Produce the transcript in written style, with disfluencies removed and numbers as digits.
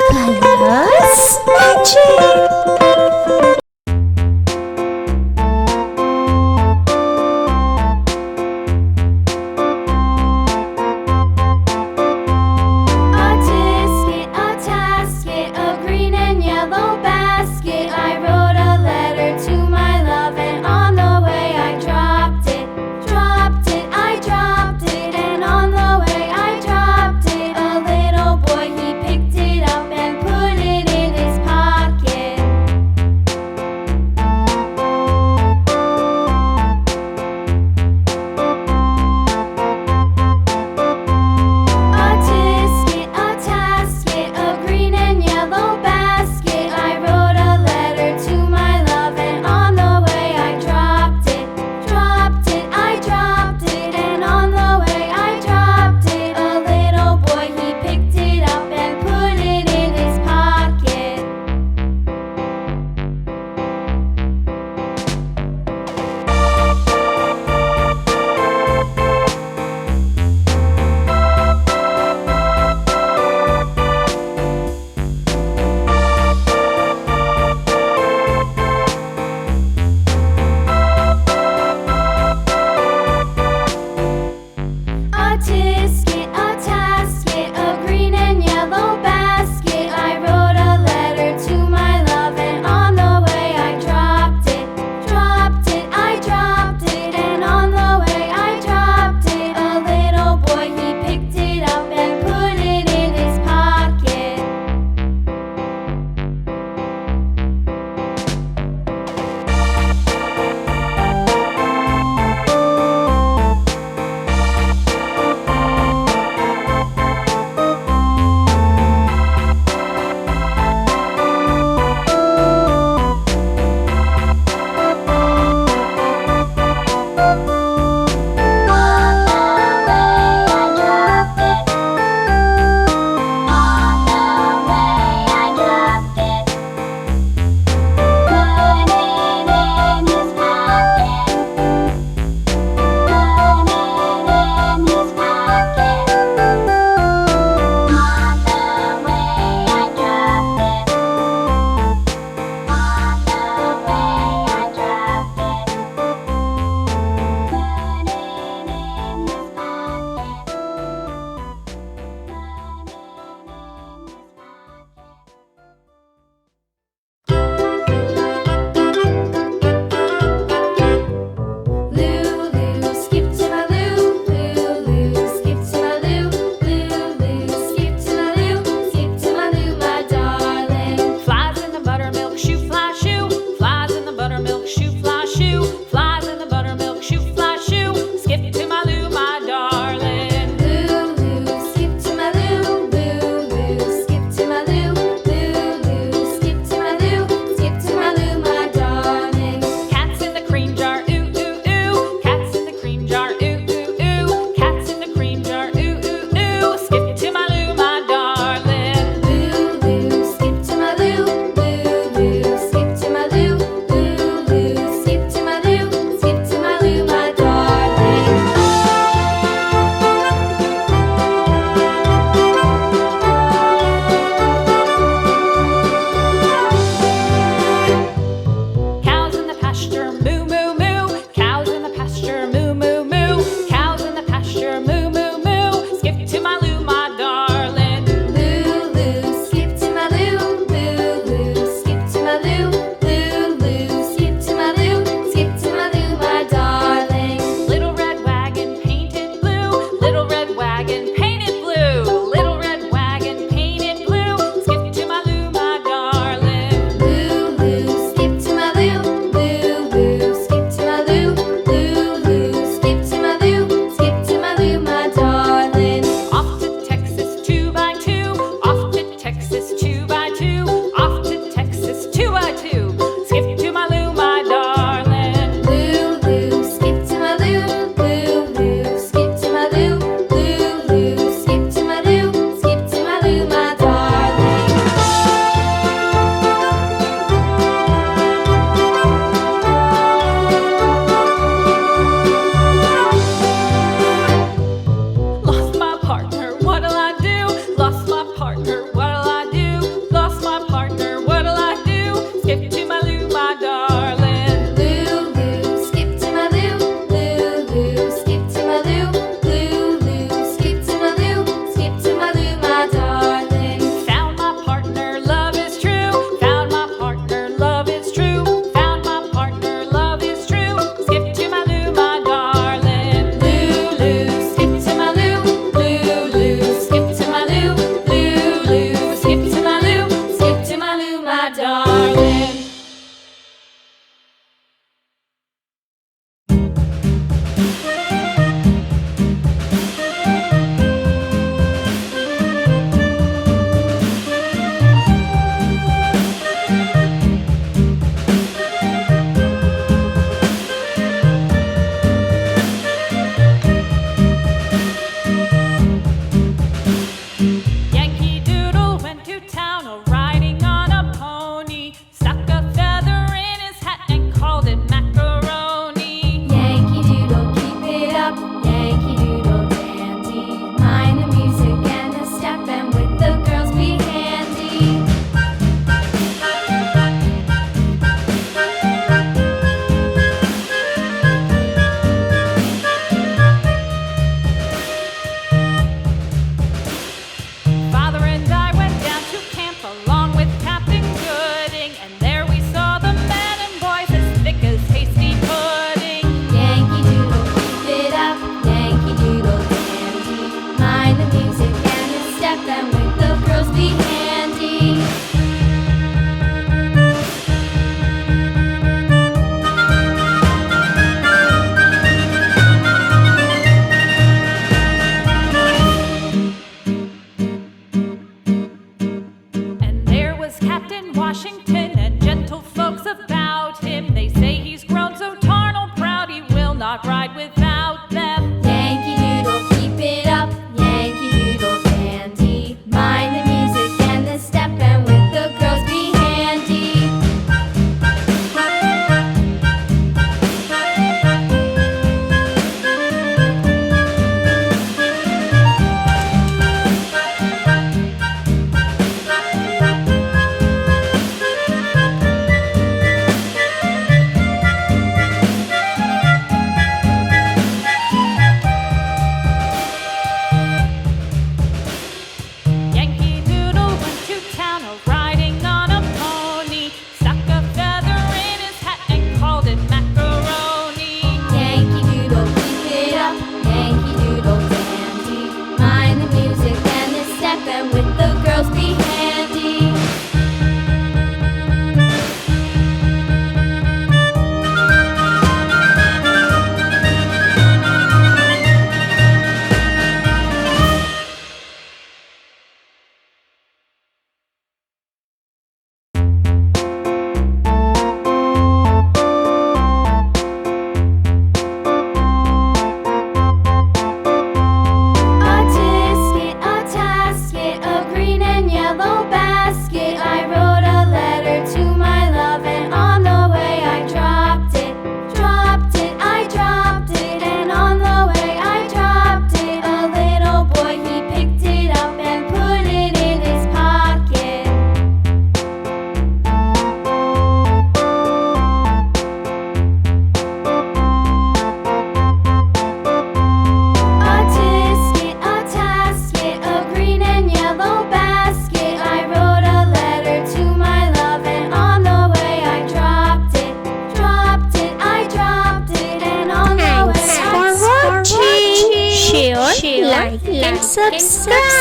Colors magic. was Captain Washington, and gentle folks about him. They say he's grown so tarnal proud he will not ride without them. Yankee Doodle, keep it up, Yankee Doodle dandy. Mind the music and the step, and with the girls be handy. Yankee Doodle went to town riding on a pony, stuck a feather in his hat and called it macaroni. Yankee Doodle, keep it up, Yankee Doodle dandy. Mind the music and the step, and with the girls be handy. A tisket, a tasket, a green and yellow basket. I wrote a letter to my love, and on the way I dropped it. Dropped it, I dropped it, and on the way I dropped it. A little boy, he picked it up and put it in his pocket. A tisket, a tasket, a green and yellow basket. I wrote a letter to my love, and on the way I dropped it. Dropped it, I dropped it, and on the way Thanks for watching. Share, like, and subscribe.